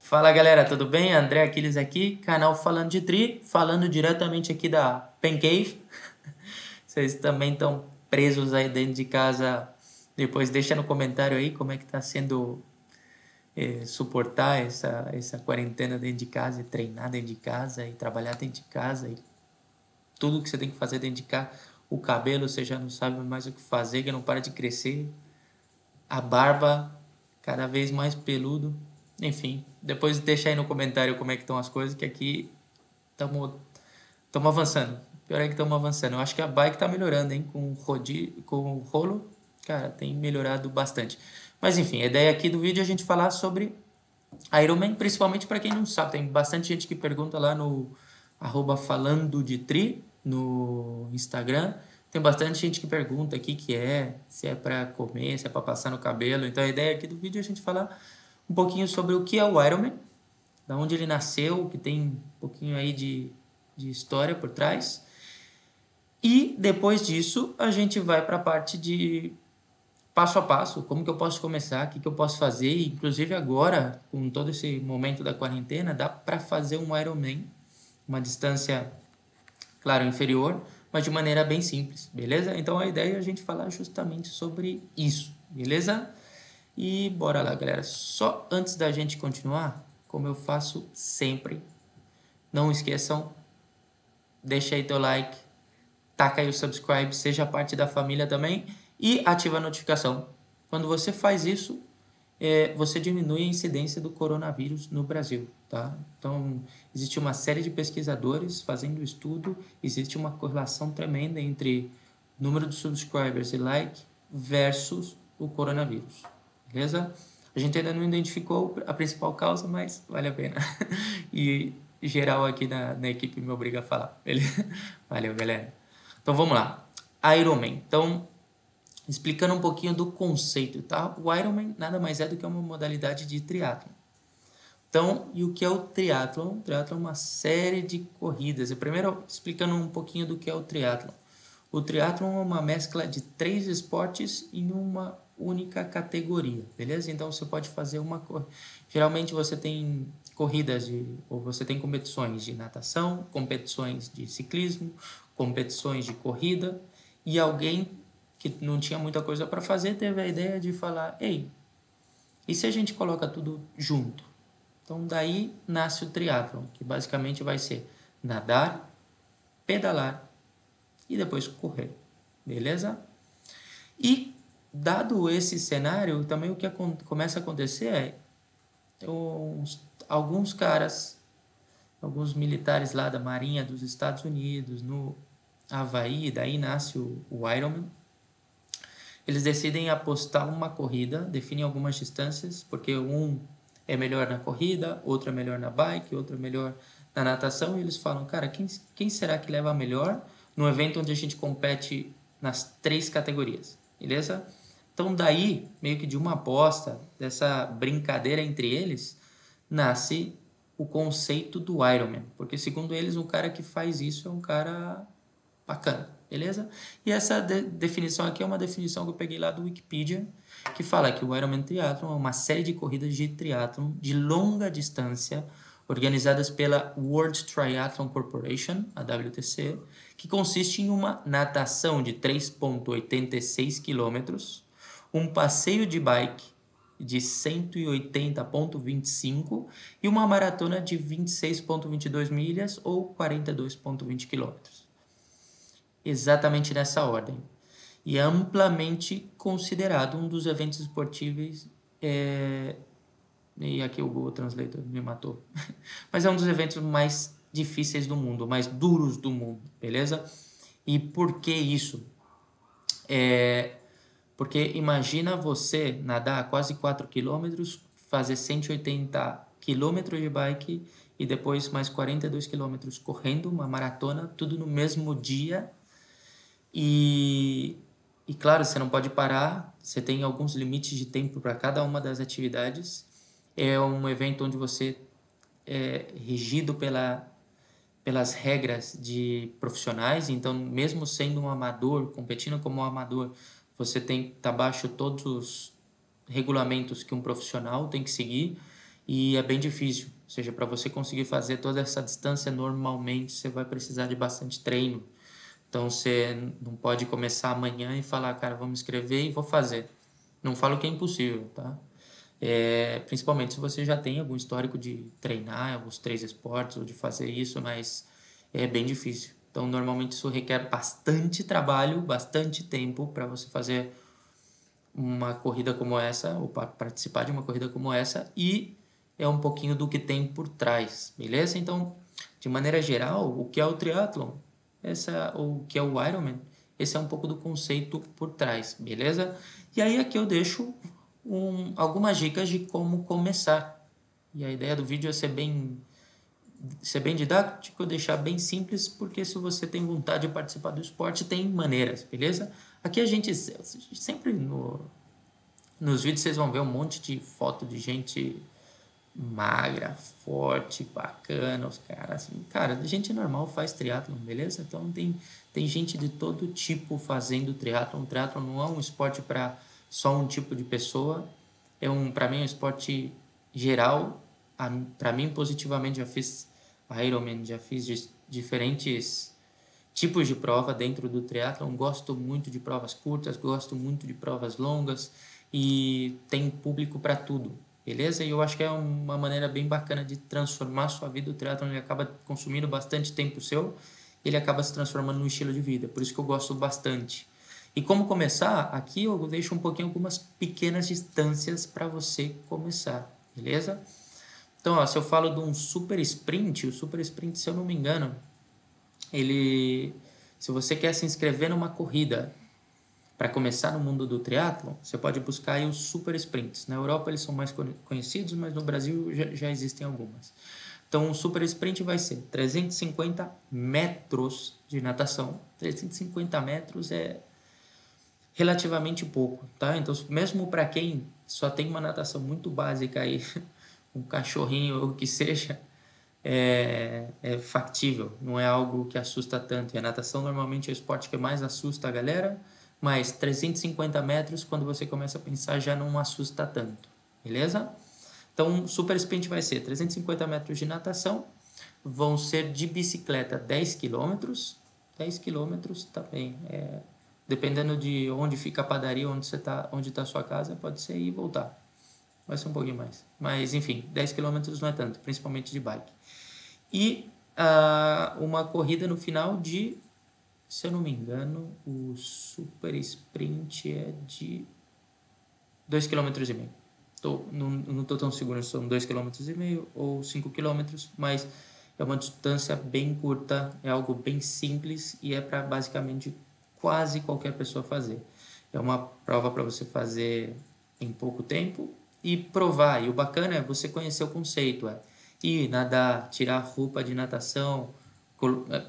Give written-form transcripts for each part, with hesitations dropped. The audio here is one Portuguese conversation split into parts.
Fala galera, tudo bem? André Aquiles aqui, canal Falando de Tri, falando diretamente aqui da Pen Cave. Vocês também estão presos aí dentro de casa. Depois deixa no comentário aí como é que tá sendo suportar essa quarentena dentro de casa, e treinar dentro de casa, e trabalhar dentro de casa, e tudo que você tem que fazer dentro de casa. O cabelo, você já não sabe mais o que fazer, que não para de crescer. A barba cada vez mais peludo. Enfim, depois deixa aí no comentário como é que estão as coisas, que aqui estamos avançando. Pior é que estamos avançando. Eu acho que a bike tá melhorando, hein? Com o rolo, cara, tem melhorado bastante. Mas enfim, a ideia aqui do vídeo é a gente falar sobre Ironman, principalmente para quem não sabe. Tem bastante gente que pergunta lá no falando de tri no Instagram. Tem bastante gente que pergunta aqui que se é para comer, se é para passar no cabelo. Então a ideia aqui do vídeo é a gente falar um pouquinho sobre o que é o Ironman, da onde ele nasceu, que tem um pouquinho aí de história por trás. E depois disso a gente vai para a parte de passo a passo, como que eu posso começar, o que eu posso fazer. E, inclusive agora, com todo esse momento da quarentena, dá para fazer um Ironman, uma distância, claro, inferior, mas de maneira bem simples, beleza? Então a ideia é a gente falar justamente sobre isso, beleza? E bora lá, galera. Só antes da gente continuar, como eu faço sempre, não esqueçam, deixa aí teu like, taca aí o subscribe, seja parte da família também e ativa a notificação. Quando você faz isso, você diminui a incidência do coronavírus no Brasil, tá? Então, existe uma série de pesquisadores fazendo estudo, existe uma correlação tremenda entre número de subscribers e like versus o coronavírus, beleza? A gente ainda não identificou a principal causa, mas vale a pena. E geral aqui na equipe me obriga a falar, beleza? Valeu, galera. Então, vamos lá. Ironman. Então, explicando um pouquinho do conceito, tá? O Ironman nada mais é do que uma modalidade de triatlon. Então, e o que é o triatlon? O triatlon é uma série de corridas. Primeiro, explicando um pouquinho do que é o triatlon. O triatlon é uma mescla de 3 esportes em uma única categoria, beleza? Então, você pode fazer uma... Geralmente, você tem corridas ou você tem competições de natação, competições de ciclismo, competições de corrida, e alguém que não tinha muita coisa para fazer teve a ideia de falar: ei, e se a gente coloca tudo junto? Então daí nasce o triatlon, que basicamente vai ser nadar, pedalar e depois correr, beleza? E dado esse cenário, também o que começa a acontecer é alguns caras, alguns militares lá da Marinha dos Estados Unidos, no Havaí, daí nasce o Ironman. Eles decidem apostar uma corrida, definem algumas distâncias, porque um é melhor na corrida, outro é melhor na bike, outro é melhor na natação, e eles falam: cara, quem será que leva a melhor no evento onde a gente compete nas 3 categorias, beleza? Então daí, meio que de uma aposta, dessa brincadeira entre eles, nasce o conceito do Ironman, porque segundo eles, um cara que faz isso é um cara bacana, beleza? E essa definição aqui é uma definição que eu peguei lá do Wikipedia, que fala que o Ironman Triathlon é uma série de corridas de triatlon de longa distância organizadas pela World Triathlon Corporation, a WTC, que consiste em uma natação de 3,86 km, um passeio de bike de 180,25 e uma maratona de 26,22 milhas ou 42,20 km. Exatamente nessa ordem. E é amplamente considerado um dos eventos esportivos. E aqui o Google Translator me matou. Mas é um dos eventos mais difíceis do mundo, mais duros do mundo, beleza? E por que isso? Porque imagina você nadar quase 4 quilômetros, fazer 180 quilômetros de bike e depois mais 42 quilômetros correndo, uma maratona, tudo no mesmo dia. E claro, você não pode parar, você tem alguns limites de tempo para cada uma das atividades. É um evento onde você é regido pelas regras de profissionais, então mesmo sendo um amador, competindo como um amador, você tem que estar abaixo todos os regulamentos que um profissional tem que seguir. e é bem difícil. Ou seja, para você conseguir fazer toda essa distância, normalmente você vai precisar de bastante treino. Então você não pode começar amanhã e falar, cara, vamos escrever e vou fazer. Não falo que é impossível, tá? Principalmente se você já tem algum histórico de treinar os 3 esportes ou de fazer isso, mas é bem difícil. Então, normalmente isso requer bastante trabalho, bastante tempo para você fazer uma corrida como essa, ou para participar de uma corrida como essa, e é um pouquinho do que tem por trás, beleza? Então, de maneira geral, o que é o triatlon? O que é o Ironman? Esse é um pouco do conceito por trás, beleza? E aí aqui eu deixo algumas dicas de como começar. E a ideia do vídeo é ser bem didático, deixar bem simples, porque se você tem vontade de participar do esporte, tem maneiras, beleza? Aqui a gente sempre nos vídeos vocês vão ver um monte de foto de gente magra, forte, bacana, os caras assim, cara, gente normal faz triatlon, beleza? Então tem gente de todo tipo fazendo triatlon. Triatlon não é um esporte para só um tipo de pessoa, para mim é um esporte geral. Para mim positivamente, já fiz Ironman, já fiz diferentes tipos de prova dentro do triatlon. Gosto muito de provas curtas, gosto muito de provas longas e tem público para tudo, beleza? E eu acho que é uma maneira bem bacana de transformar a sua vida. O triatlon ele acaba consumindo bastante tempo seu, ele acaba se transformando num estilo de vida, por isso que eu gosto bastante. E como começar? Aqui eu deixo um pouquinho algumas pequenas distâncias para você começar, beleza? Então, ó, se eu falo de um super sprint, o super sprint, se eu não me engano, se você quer se inscrever numa corrida para começar no mundo do triatlon, você pode buscar aí os super sprints. Na Europa eles são mais conhecidos, mas no Brasil já existem algumas. Então, o super sprint vai ser 350 metros de natação. 350 metros é relativamente pouco, tá? Então, mesmo para quem só tem uma natação muito básica aí, um cachorrinho ou o que seja, é factível, não é algo que assusta tanto. E a natação normalmente é o esporte que mais assusta a galera, mas 350 metros, quando você começa a pensar, já não assusta tanto, beleza? Então, super sprint vai ser 350 metros de natação, vão ser de bicicleta 10 quilômetros. 10 quilômetros também, dependendo de onde fica a padaria, onde está a sua casa, pode ser ir e voltar. Vai ser um pouquinho mais. Mas, enfim, 10 quilômetros não é tanto, principalmente de bike. E uma corrida no final de, se eu não me engano, o super sprint é de 2,5 km. Não estou tão seguro se são 2,5 km ou 5 km, mas é uma distância bem curta, é algo bem simples e é para basicamente quase qualquer pessoa fazer. É uma prova para você fazer em pouco tempo e provar. E o bacana é você conhecer o conceito, ir nadar, tirar a roupa de natação,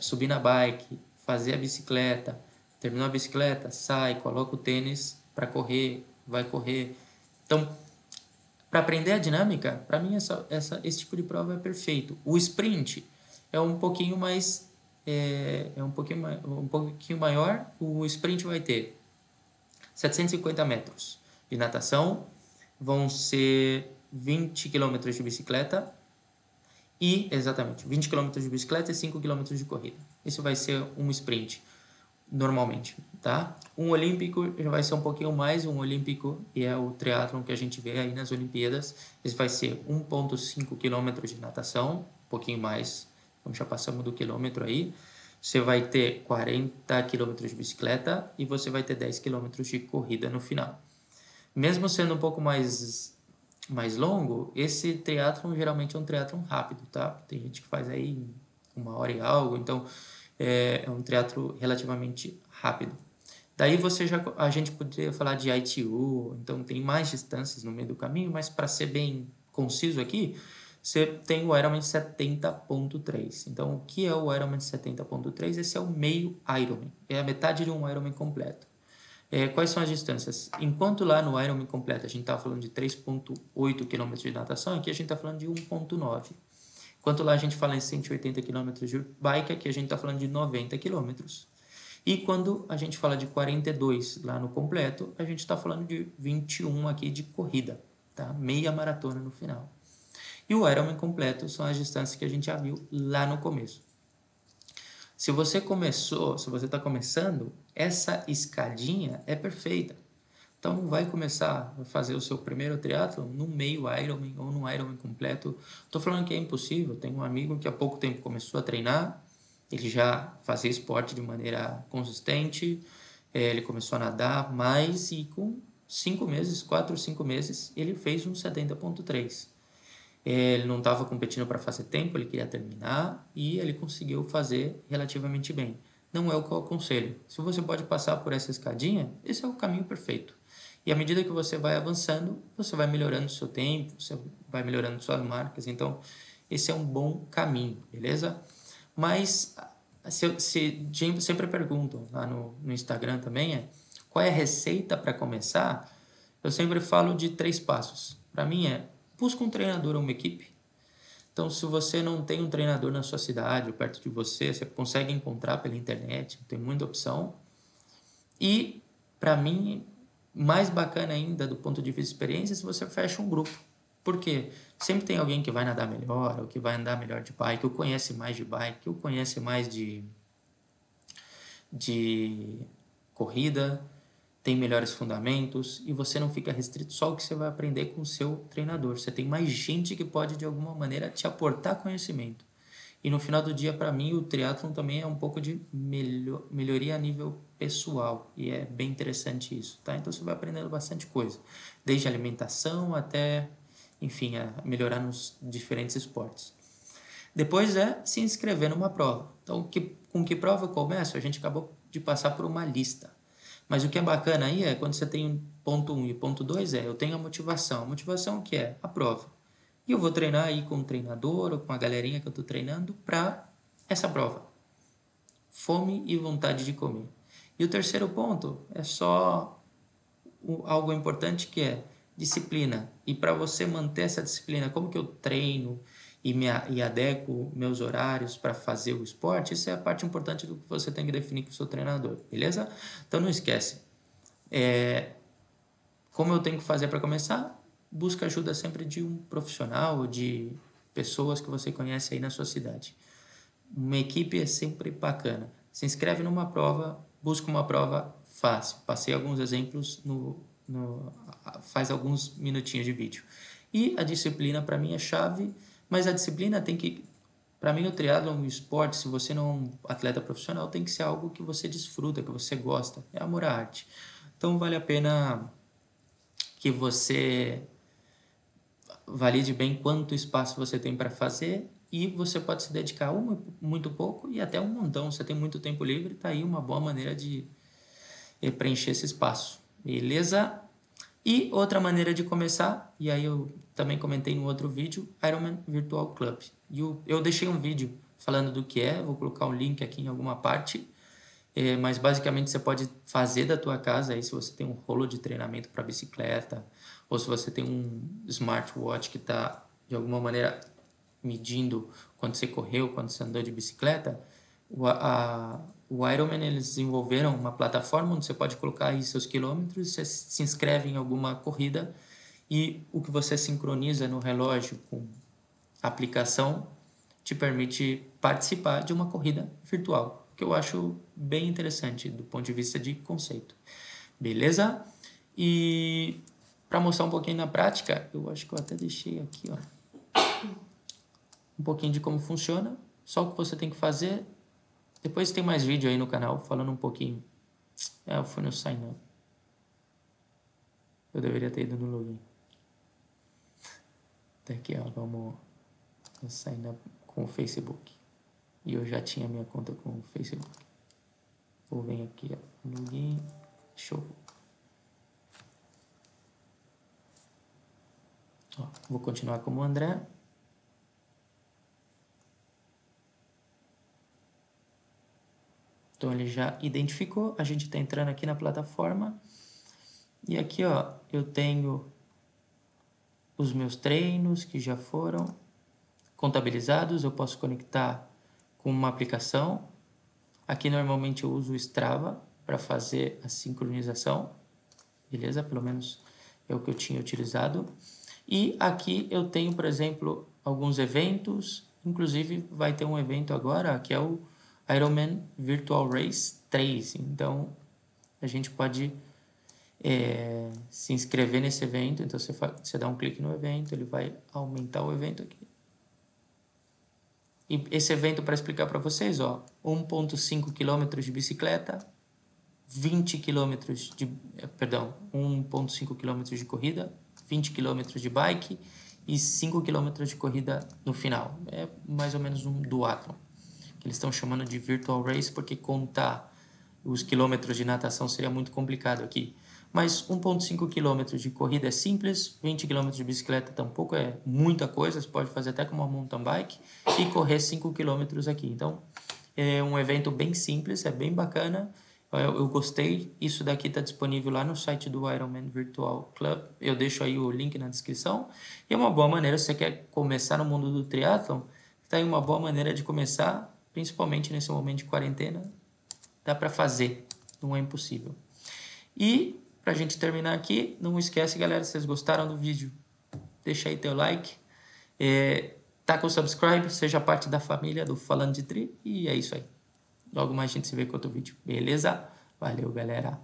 subir na bike, fazer a bicicleta, terminou a bicicleta, sai, coloca o tênis para correr, vai correr. Então, para aprender a dinâmica, para mim esse tipo de prova é perfeito. O sprint é um pouquinho mais um pouquinho maior. O sprint vai ter 750 metros de natação, vão ser 20 km de bicicleta e, exatamente, 20 km de bicicleta e 5 km de corrida. Esse vai ser um sprint, normalmente, tá? Um olímpico já vai ser um pouquinho mais, um olímpico, e é o triatlon que a gente vê aí nas Olimpíadas. Esse vai ser 1,5 km de natação, um pouquinho mais, então já passamos do quilômetro aí. Você vai ter 40 km de bicicleta e você vai ter 10 km de corrida no final. Mesmo sendo um pouco mais longo, esse triatlon geralmente é um triatlon rápido, tá? Tem gente que faz aí 1 hora e algo, então é um triatlo relativamente rápido. Daí a gente poderia falar de ITU, então tem mais distâncias no meio do caminho, mas para ser bem conciso aqui, você tem o Ironman 70.3. Então, o que é o Ironman 70.3? Esse é o meio Ironman, é a metade de um Ironman completo. Quais são as distâncias? Enquanto lá no Ironman completo a gente está falando de 3,8 km de natação, aqui a gente está falando de 1,9. Enquanto lá a gente fala em 180 km de bike, aqui a gente está falando de 90 km. E quando a gente fala de 42 lá no completo, a gente está falando de 21 aqui de corrida, tá? Meia maratona no final. E o Ironman completo são as distâncias que a gente já viu lá no começo. Se você está começando, essa escadinha é perfeita. Então não vai começar a fazer o seu primeiro triatlo no meio Ironman ou no Ironman completo. Estou falando que é impossível. Tenho um amigo que há pouco tempo começou a treinar, ele já fazia esporte de maneira consistente, ele começou a nadar mais e com 5 meses, 4 ou 5 meses, ele fez um 70.3. Ele não estava competindo para fazer tempo, ele queria terminar e ele conseguiu fazer relativamente bem. Não é o que eu aconselho. Se você pode passar por essa escadinha, esse é o caminho perfeito. E à medida que você vai avançando, você vai melhorando o seu tempo, você vai melhorando suas marcas. Então, esse é um bom caminho, beleza? Mas sempre perguntam lá no Instagram também, qual é a receita para começar? Eu sempre falo de 3 passos. Para mim busca um treinador ou uma equipe. Então, se você não tem um treinador na sua cidade ou perto de você, você consegue encontrar pela internet, tem muita opção. E, para mim, mais bacana ainda do ponto de vista de experiência, se você fecha um grupo. Por quê? Sempre tem alguém que vai nadar melhor, ou que vai andar melhor de bike, ou conhece mais de bike, ou conhece mais de corrida, tem melhores fundamentos, e você não fica restrito só ao que você vai aprender com o seu treinador. Você tem mais gente que pode, de alguma maneira, te aportar conhecimento. E no final do dia, para mim, o triatlon também é um pouco de melhoria a nível pessoal. E é bem interessante isso, tá? Então você vai aprendendo bastante coisa. Desde alimentação até, enfim, a melhorar nos diferentes esportes. Depois se inscrever numa prova. Então, com que prova eu começo? A gente acabou de passar por uma lista. Mas o que é bacana aí quando você tem ponto 1 e ponto 2 eu tenho a motivação. A motivação que é a prova. E eu vou treinar aí com o treinador ou com a galerinha que eu estou treinando para essa prova. Fome e vontade de comer. E o terceiro ponto é só algo importante que é disciplina. E para você manter essa disciplina, como que eu treino e adequo meus horários para fazer o esporte, isso é a parte importante do que você tem que definir com o seu treinador, beleza? Então não esquece. Como eu tenho que fazer para começar? Busca ajuda sempre de um profissional ou de pessoas que você conhece aí na sua cidade. Uma equipe é sempre bacana. Se inscreve numa prova, busca uma prova fácil. Passei alguns exemplos faz alguns minutinhos de vídeo. E a disciplina para mim é chave, mas a disciplina tem que, para mim o triatlon, um esporte, se você não é um atleta profissional, tem que ser algo que você desfruta, que você gosta. É amor à arte. Então vale a pena que você valide bem quanto espaço você tem para fazer e você pode se dedicar muito pouco e até um montão. Você tem muito tempo livre, tá aí uma boa maneira de preencher esse espaço, beleza? E outra maneira de começar, e aí eu também comentei no outro vídeo, Ironman Virtual Club. E eu deixei um vídeo falando do que vou colocar um link aqui em alguma parte, mas basicamente você pode fazer da tua casa, aí se você tem um rolo de treinamento para bicicleta, ou se você tem um smartwatch que está, de alguma maneira, medindo quando você correu, quando você andou de bicicleta, o Ironman, eles desenvolveram uma plataforma onde você pode colocar aí seus quilômetros, você se inscreve em alguma corrida e o que você sincroniza no relógio com a aplicação te permite participar de uma corrida virtual, que eu acho bem interessante do ponto de vista de conceito. Beleza? E para mostrar um pouquinho na prática, eu acho que eu até deixei aqui, um pouquinho de como funciona, só o que você tem que fazer. Depois tem mais vídeo aí no canal falando um pouquinho. Eu fui no sign up. Eu deveria ter ido no login. Tá aqui, vamos no sign up com o Facebook. E eu já tinha minha conta com o Facebook. Vou vir aqui, login, show. Vou continuar como André. Então ele já identificou, a gente está entrando aqui na plataforma e aqui eu tenho os meus treinos que já foram contabilizados, eu posso conectar com uma aplicação. Aqui normalmente eu uso o Strava para fazer a sincronização, beleza? Pelo menos é o que eu tinha utilizado. E aqui eu tenho, por exemplo, alguns eventos, inclusive vai ter um evento agora que é o Ironman Virtual Race 3, então a gente pode se inscrever nesse evento, então você dá um clique no evento, ele vai aumentar o evento aqui. E esse evento, para explicar para vocês, 1,5 km de bicicleta, 20 km de, 1,5 km de corrida, 20 km de bike e 5 km de corrida no final. É mais ou menos um duatlon, que eles estão chamando de virtual race, porque contar os quilômetros de natação seria muito complicado aqui. Mas 1,5 km de corrida é simples, 20 km de bicicleta tampouco é muita coisa, você pode fazer até com uma mountain bike e correr 5 km aqui. Então, é um evento bem simples, é bem bacana. Eu gostei, isso daqui está disponível lá no site do Ironman Virtual Club, eu deixo aí o link na descrição. E é uma boa maneira, se você quer começar no mundo do triatlon, está aí uma boa maneira de começar, principalmente nesse momento de quarentena, dá para fazer, não é impossível. E pra gente terminar aqui, não esquece, galera, se vocês gostaram do vídeo, deixa aí teu like, taca o subscribe, seja parte da família do Falando de Tri, e é isso aí. Logo mais a gente se vê com outro vídeo, beleza? Valeu, galera!